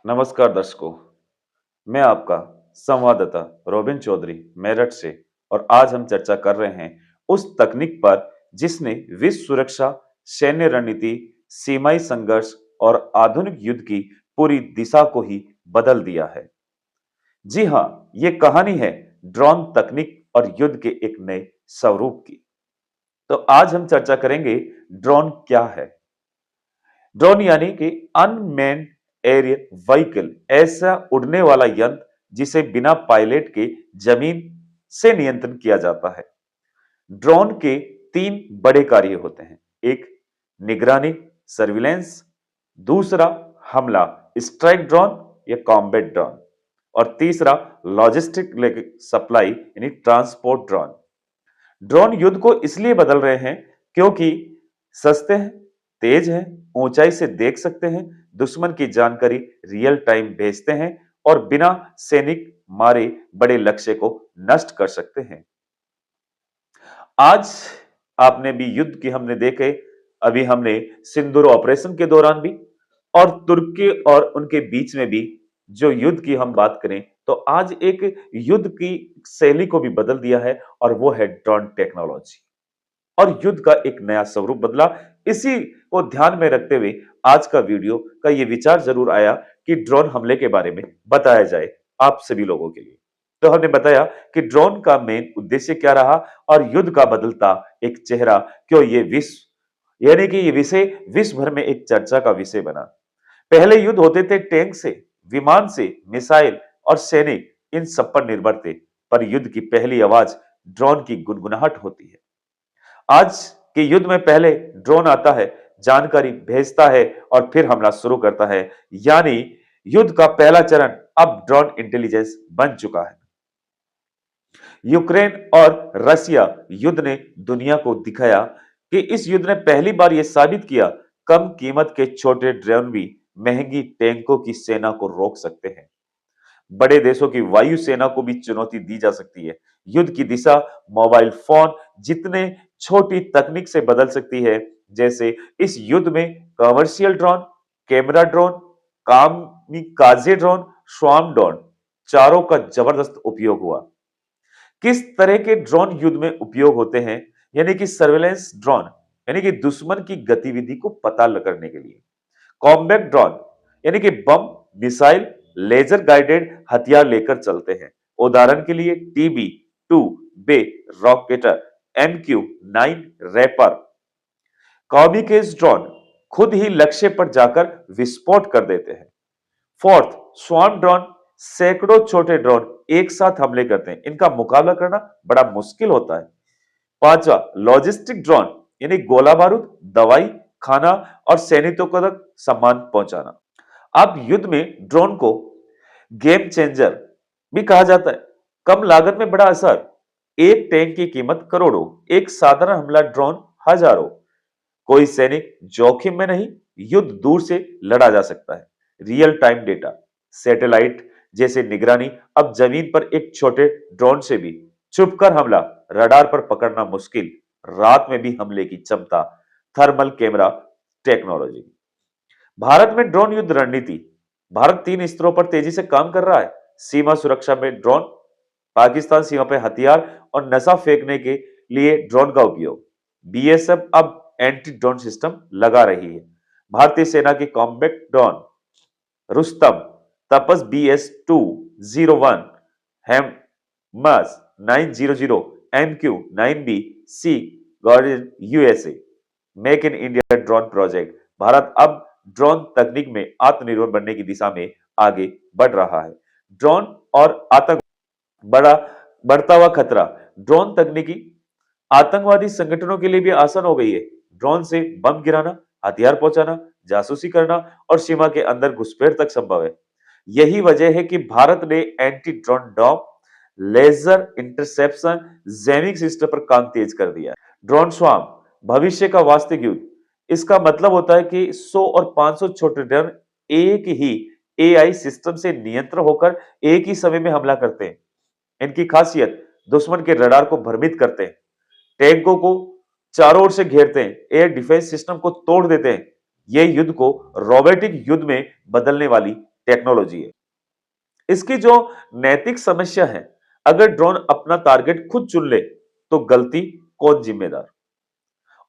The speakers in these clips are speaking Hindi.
नमस्कार दर्शकों, मैं आपका संवाददाता रोबिन चौधरी मेरठ से। और आज हम चर्चा कर रहे हैं उस तकनीक पर जिसने विश्व सुरक्षा, सैन्य रणनीति, सीमाई संघर्ष और आधुनिक युद्ध की पूरी दिशा को ही बदल दिया है। जी हाँ, ये कहानी है ड्रोन तकनीक और युद्ध के एक नए स्वरूप की। तो आज हम चर्चा करेंगे ड्रोन क्या है। ड्रोन यानी कि अनमैन्ड एरियल व्हीकल, ऐसा उड़ने वाला यंत्र जिसे बिना पायलट के जमीन से नियंत्रण किया जाता है। ड्रोन के तीन बड़े कार्य होते हैं। एक, निगरानी सर्विलेंस। दूसरा, हमला स्ट्राइक ड्रोन या कॉम्बैट ड्रोन। और तीसरा, लॉजिस्टिक सप्लाई यानी ट्रांसपोर्ट ड्रोन। ड्रोन युद्ध को इसलिए बदल रहे हैं क्योंकि सस्ते हैं, तेज हैं, ऊंचाई से देख सकते हैं, दुश्मन की जानकारी रियल टाइम भेजते हैं और बिना सैनिक मारे बड़े लक्ष्य को नष्ट कर सकते हैं। आज आपने भी युद्ध की हमने देखे, अभी हमने सिंदूर ऑपरेशन के दौरान भी और तुर्की और उनके बीच में भी जो युद्ध की हम बात करें तो आज एक युद्ध की शैली को भी बदल दिया है और वो है ड्रोन टेक्नोलॉजी। और युद्ध का एक नया स्वरूप बदला। इसी को ध्यान में रखते हुए आज का वीडियो का ये विचार जरूर आया कि ड्रोन हमले के बारे में बताया जाए आप सभी लोगों के लिए। तो हमने बताया कि ड्रोन का मेन उद्देश्य क्या रहा और युद्ध का बदलता एक चेहरा क्यों ये विश्व यानी कि ये विषय विश्व भर में एक चर्चा का विषय बना। पहले युद्ध होते थे टैंक से, विमान से, मिसाइल और सैनिक इन सब पर निर्भर थे। पर युद्ध की पहली आवाज ड्रोन की गुनगुनाहट होती है। आज के युद्ध में पहले ड्रोन आता है, जानकारी भेजता है और फिर हमला शुरू करता है। यानी युद्ध का पहला चरण अब ड्रोन इंटेलिजेंस बन चुका है। यूक्रेन और रसिया युद्ध ने दुनिया को दिखाया कि इस युद्ध ने पहली बार यह साबित किया कम कीमत के छोटे ड्रोन भी महंगी टैंकों की सेना को रोक सकते हैं। बड़े देशों की वायु सेना को भी चुनौती दी जा सकती है। युद्ध की दिशा मोबाइल फोन जितने छोटी तकनीक से बदल सकती है। जैसे इस युद्ध में commercial drone, camera drone, kamikaze drone, swarm drone चारों का जबरदस्त उपयोग हुआ। किस तरह के ड्रोन युद्ध में उपयोग होते हैं? यानी कि सर्वेलेंस ड्रोन, यानी कि दुश्मन की गतिविधि को पता करने के लिए। कॉम्बैट ड्रोन यानी कि बम, मिसाइल, लेजर गाइडेड हथियार लेकर चलते हैं। उदाहरण के लिए टीबी 2 बे रॉकेटर, MQ-9 रैपर। कॉमिकेज ड्रोन खुद ही लक्ष्य पर जाकर विस्फोट कर देते हैं। फोर्थ, स्वार्म ड्रोन सैकड़ों छोटे ड्रोन एक साथ हमले करते हैं। इनका मुकाबला करना बड़ा मुश्किल होता है। पांचवा, लॉजिस्टिक ड्रोन यानी गोला बारूद, दवाई, खाना और सैनिकों तक सामान पहुंचाना। अब युद्ध में ड्रोन को गेम चेंजर भी कहा जाता है। कम लागत में बड़ा असर, एक टैंक की कीमत करोड़ों, एक साधारण हमला ड्रोन हजारों। कोई सैनिक जोखिम में नहीं, युद्ध दूर से लड़ा जा सकता है। रियल टाइम डेटा, सैटेलाइट जैसे निगरानी। अब जमीन पर एक छोटे ड्रोन से भी छुपकर हमला, रडार पर पकड़ना मुश्किल, रात में भी हमले की क्षमता। Thermal camera technology. भारत में ड्रोन युद्ध रणनीति। भारत तीन स्तरों पर तेजी से काम कर रहा है। सीमा सुरक्षा में ड्रोन, पाकिस्तान सीमा पर हथियार और नशा फेंकने के लिए ड्रोन का उपयोग। बीएसएफ अब एंटी ड्रोन सिस्टम लगा रही है। भारतीय सेना की combat drone Rustom, Tapas BS-201, Hermes 900, MQ-9B, sea guardian USA। Make in India drone project. Bharat अब ड्रोन तकनीक में आत्मनिर्भर बनने की दिशा में आगे बढ़ रहा है। ड्रोन और आतंक बड़ा बढ़ता हुआ खतरा। ड्रोन तकनीकी आतंकवादी संगठनों के लिए भी आसान हो गई है। ड्रोन से बम गिराना, हथियार पहुंचाना, जासूसी करना और सीमा के अंदर घुसपैठ तक संभव है। यही वजह है कि भारत ने anti drone dome, laser interception, jamming system पर काम तेज कर दिया है। ड्रोन स्वार्म, भविष्य का वास्तविक युद्ध। इसका मतलब होता है कि 100 और 500 छोटे ड्रोन एक ही AI सिस्टम से नियंत्रण होकर एक ही समय में हमला करते हैं। इनकी खासियत दुश्मन के रडार को भ्रमित करते हैं, टैंकों को चारों ओर से घेरते हैं, एयर डिफेंस सिस्टम को तोड़ देते हैं। यह युद्ध को रोबोटिक युद्ध में बदलने वाली टेक्नोलॉजी है। इसकी जो नैतिक समस्या है, अगर ड्रोन अपना टारगेट खुद चुन ले तो गलती कौन जिम्मेदार?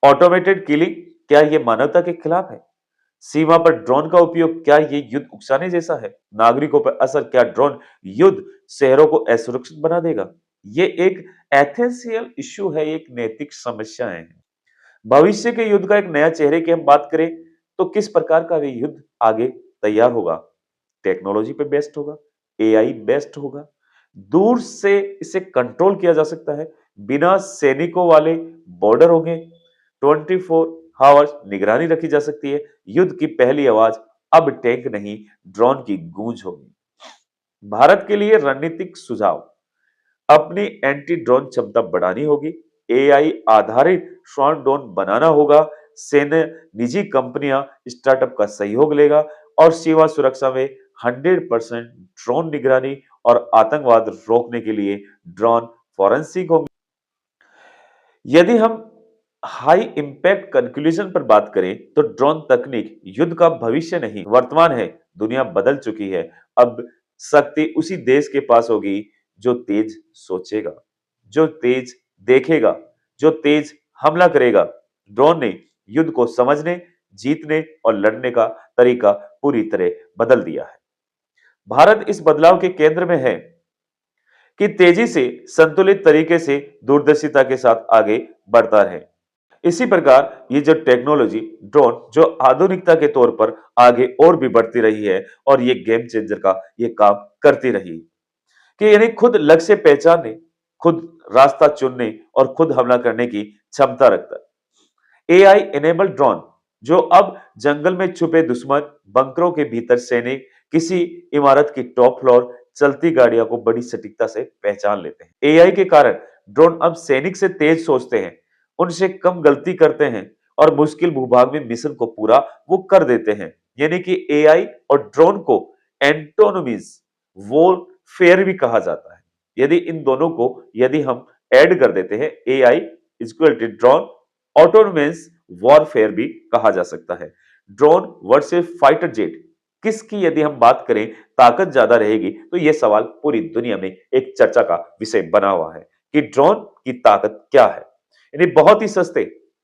ऑटोमेटेड किलिंग, क्या यह मानवता के खिलाफ है? सीमा पर ड्रोन का उपयोग, क्या ये युद्ध उकसाने जैसा है? नागरिकों पर असर, क्या ड्रोन युद्ध शहरों को असुरक्षित बना देगा? ये एक एथिकल इश्यू है, एक नैतिक समस्या है। भविष्य के युद्ध का एक नया चेहरे की हम बात करें तो किस प्रकार का भी युद्ध आगे तैयार होगा? टेक्नोलॉजी पे बेस्ड होगा, एआई बेस्ड होगा, दूर से इसे कंट्रोल किया जा सकता है, बिना सैनिकों वाले बॉर्डर होंगे, 24 आवर्स निगरानी रखी जा सकती है। युद्ध की पहली आवाज अब टैंक नहीं, ड्रोन की गूंज होगी। भारत के लिए रणनीतिक सुझाव, अपनी एंटी ड्रोन क्षमता बढ़ानी होगी, एआई आधारित स्वर्ण ड्रोन बनाना होगा, सेना, निजी कंपनियां, स्टार्टअप का सहयोग लेगा और सीमा सुरक्षा में 100% ड्रोन निगरानी और आतंकवाद रोकने के लिए ड्रोन फॉरेंसिक होंगे। यदि हम हाई इंपैक्ट कंक्लूजन पर बात करें तो ड्रोन तकनीक युद्ध का भविष्य नहीं, वर्तमान है। दुनिया बदल चुकी है। अब शक्ति उसी देश के पास होगी जो तेज सोचेगा, जो तेज देखेगा, जो तेज हमला करेगा। ड्रोन ने युद्ध को समझने, जीतने और लड़ने का तरीका पूरी तरह बदल दिया है। भारत इस बदलाव के केंद्र में है कि तेजी से, संतुलित तरीके से, दूरदर्शिता के साथ आगे बढ़ता रहे। इसी प्रकार ये जो टेक्नोलॉजी ड्रोन जो आधुनिकता के तौर पर आगे और भी बढ़ती रही है और ये गेम चेंजर का ये काम करती रही कि यानी खुद लक्ष्य पहचानने, खुद रास्ता चुनने और खुद हमला करने की क्षमता रखता है। एआई एनेबल्ड ड्रोन जो अब जंगल में छुपे दुश्मन, बंकरों के भीतर सैनिक, किसी इमारत की टॉप फ्लोर चलती गाड़ियों को बड़ी सटीकता से पहचान लेते हैं। एआई के कारण ड्रोन अब सैनिक से तेज सोचते हैं, उनसे कम गलती करते हैं और मुश्किल भूभाग में मिशन को पूरा वो कर देते हैं। यानी कि एआई और ड्रोन को एंटोनोमीज वॉरफेयर भी कहा जाता है। यदि इन दोनों को यदि हम ऐड कर देते हैं, AI equal to drone, autonomous warfare भी कहा जा सकता है। ड्रोन वर्सेस फाइटर जेट, किसकी यदि हम बात करें ताकत ज्यादा रहेगी, तो यह सवाल पूरी दुनिया में एक चर्चा का विषय बना हुआ है कि ड्रोन की ताकत क्या है। यानी बहुत ही सस्ते,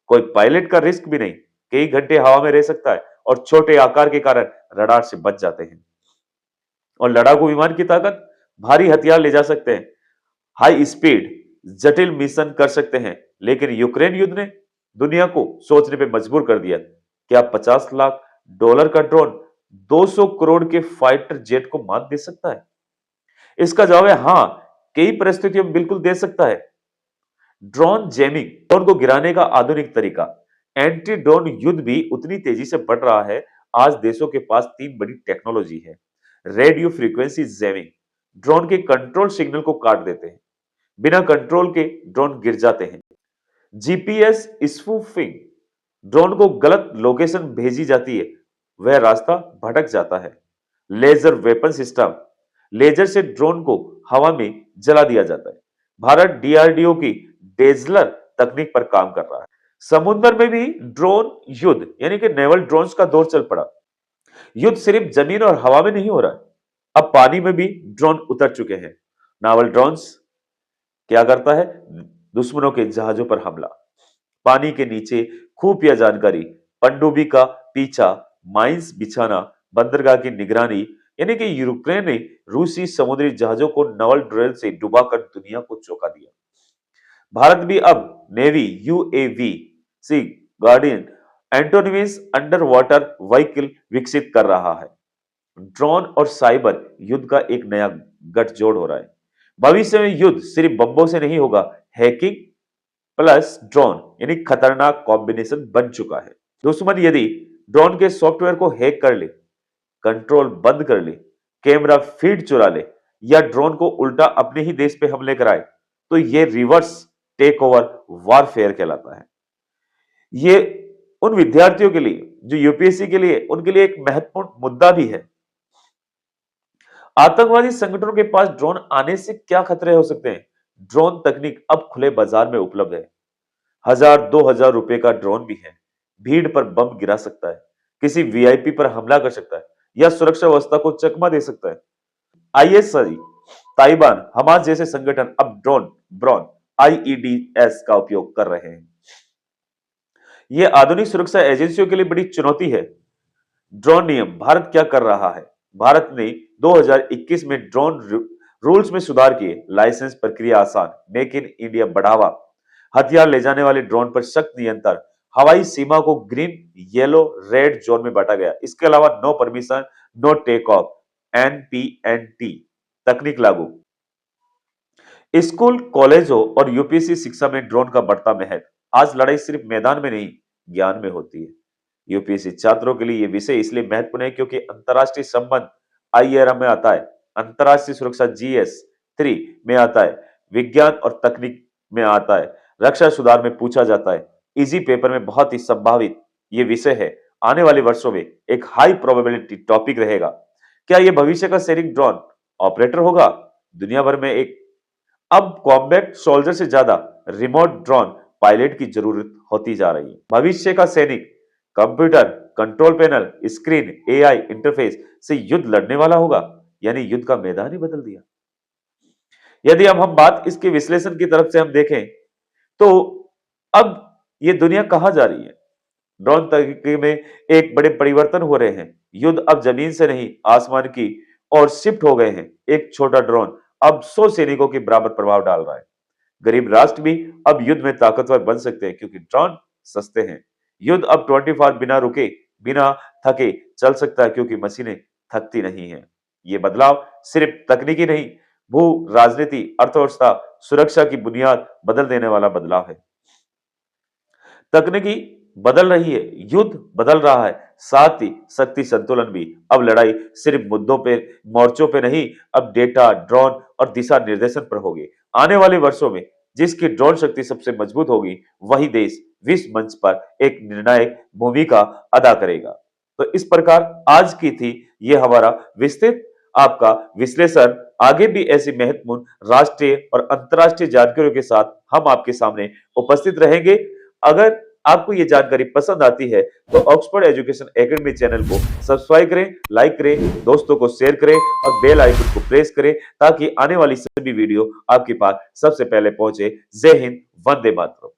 कोई पायलट का रिस्क भी नहीं, कई घंटे हवा में रह सकता है और छोटे आकार के कारण रडार से बच जाते हैं। और लड़ाकू विमान की ताकत, भारी हथियार ले जा सकते हैं, हाई स्पीड जटिल मिशन कर सकते हैं। लेकिन यूक्रेन युद्ध ने दुनिया को सोचने पे मजबूर कर दिया, क्या $50 लाख का ड्रोन 200 करोड़ के फाइटर जेट को मात दे सकता है? इसका जवाब है हाँ, कई परिस्थितियों में बिल्कुल दे सकता है। ड्रोन जैमिंग, ड्रोन को गिराने का आधुनिक तरीका। एंटी ड्रोन युद्ध भी उतनी तेजी से बढ़ रहा है। आज देशों के पास तीन बड़ी टेक्नोलॉजी है। रेडियो फ्रीक्वेंसी जैमिंग, ड्रोन के कंट्रोल सिग्नल को काट देते हैं, बिना कंट्रोल के ड्रोन गिर जाते हैं। जीपीएस स्पूफिंग, ड्रोन को गलत लोकेशन भेजी जाती है, वह रास्ता भटक जाता है। लेजर वेपन सिस्टम, लेजर से ड्रोन को हवा में जला दिया जाता है। भारत डीआरडीओ की डेजलर तकनीक पर काम कर रहा है। समुद्र में भी ड्रोन युद्ध यानी कि नेवल ड्रोन्स का दौर चल पड़ा। युद्ध सिर्फ जमीन और हवा में नहीं हो रहा है, अब पानी में भी ड्रोन उतर चुके हैं। नावल ड्रोन्स क्या करता है? दुश्मनों के जहाजों पर हमला, पानी के नीचे खुफिया जानकारी, पनडुब्बी का पीछा, माइंस बिछाना, बंदरगाह की निगरानी। यानी कि यूक्रेन ने रूसी समुद्री जहाजों को नवल ड्रोन से डुबाकर दुनिया को चौंका दिया। भारत भी अब नेवी यूएवी सी guardian antonyms under water vehicle विकसित कर रहा है। ड्रोन और साइबर युद्ध का एक नया गठजोड़ हो रहा है। भविष्य में युद्ध सिर्फ बम्बों से नहीं होगा, हैकिंग प्लस ड्रोन यानी खतरनाक कॉम्बिनेशन बन चुका है। दुश्मन यदि ड्रोन के सॉफ्टवेयर को हैक कर ले, कंट्रोल बंद कर ले, कैमरा फीड चुरा ले या ड्रोन को उल्टा अपने ही देश पे हमले कराए, तो ये रिवर्स टेक ओवर वॉरफेयर कहलाता है। ये उन विद्यार्थियों के लिए जो यूपीएससी के लिए, उनके लिए एक महत्वपूर्ण मुद्दा भी है। आतंकवादी संगठनों के पास ड्रोन आने से क्या खतरे हो सकते हैं? ड्रोन तकनीक अब खुले बाजार में उपलब्ध है। 1000-2000 रुपए का ड्रोन भी है। भीड़ पर बम गिरा सकता है, किसी वीआईपी पर हमला कर सकता है या सुरक्षा व्यवस्था को चकमा दे सकता है। आईएसआई, तालिबान, हमास जैसे संगठन अब ड्रोन आईईडीएस का उपयोग कर रहे हैं। यह आधुनिक सुरक्षा एजेंसियों के लिए बड़ी चुनौती है। ड्रोन नियम, भारत क्या कर रहा है? भारत ने 2021 में ड्रोन रूल्स में सुधार किए, लाइसेंस प्रक्रिया आसान, मेक इन इंडिया बढ़ावा, हथियार ले जाने वाले ड्रोन पर सख्त नियंत्रण, हवाई सीमा को ग्रीन, येलो, रेड जोन में बांटा गया। इसके अलावा no permission, no take off, NPNT तकनीक लागू। स्कूल, कॉलेजों और यूपीएससी शिक्षा में ड्रोन का बढ़ता महत्व। आज लड़ाई सिर्फ मैदान में नहीं, ज्ञान में होती है। यूपीएससी छात्रों के लिए यह विषय इसलिए महत्वपूर्ण है क्योंकि अंतरराष्ट्रीय संबंध आईआरएम में आता है, अंतरराष्ट्रीय सुरक्षा जीएस-3 में आता है, विज्ञान और तकनीक में आता है, रक्षा सुधार में पूछा जाता है। इजी पेपर में बहुत ही संभावित ये विषय है। आने वाले वर्षों में एक हाई प्रोबेबिलिटी टॉपिक रहेगा। क्या यह भविष्य का सैनिक ड्रोन ऑपरेटर होगा? दुनिया भर में एक अब कॉम्बैट सोल्जर से ज्यादा रिमोट ड्रोन पायलट की जरूरत होती जा रही है। भविष्य का सैनिक computer, control panel, screen, AI interface से युद्ध लड़ने वाला होगा, यानी युद्ध का मैदान ही बदल दिया। यदि अब हम बात इसके विश्लेषण की तरफ से हम देखें तो अब ये दुनिया कहां जा रही है? ड्रोन तकनीक में एक बड़े परिवर्तन हो रहे हैं। युद्ध अब जमीन से नहीं, आसमान की ओर शिफ्ट हो गए हैं। एक छोटा ड्रोन अब 100 सैनिकों के बराबर प्रभाव डाल रहा है। गरीब राष्ट्र भी अब युद्ध में ताकतवर बन सकते हैं क्योंकि ड्रोन सस्ते हैं। युद्ध अब 24 बिना रुके, बिना थके चल सकता है क्योंकि मशीनें थकती नहीं हैं। ये बदलाव सिर्फ तकनीकी नहीं, भू राजनीति, अर्थव्यवस्था, सुरक्षा की बुनियाद बदल देने वाला बदलाव है। तकनीकी बदल रही है, युद्ध बदल रहा है, साथ ही शक्ति संतुलन भी। अब लड़ाई सिर्फ मुद्दों पे, मोर्चों पे नहीं, अब डेटा, ड्रोन और दिशा निर्देशन पर होगी। आने वाले वर्षों में जिसकी ड्रोन शक्ति सबसे मजबूत होगी, वही देश विश्व मंच पर एक निर्णायक भूमिका अदा करेगा। तो इस प्रकार आज की थी ये हमारा विस्तृत आपका विश्लेषण। आगे भी ऐसी महत्वपूर्ण राष्ट्रीय और अंतर्राष्ट्रीय जानकारियों के साथ हम आपके सामने उपस्थित रहेंगे। अगर आपको ये जानकारी पसंद आती है तो ऑक्सफोर्ड एजुकेशन एकेडमी चैनल को सब्सक्राइब करें, लाइक करें, दोस्तों को शेयर करें और बेल आइकन को प्रेस करें ताकि आने वाली सभी वीडियो आपके पास सबसे पहले पहुंचे। जय हिंद, वंदे मातरम।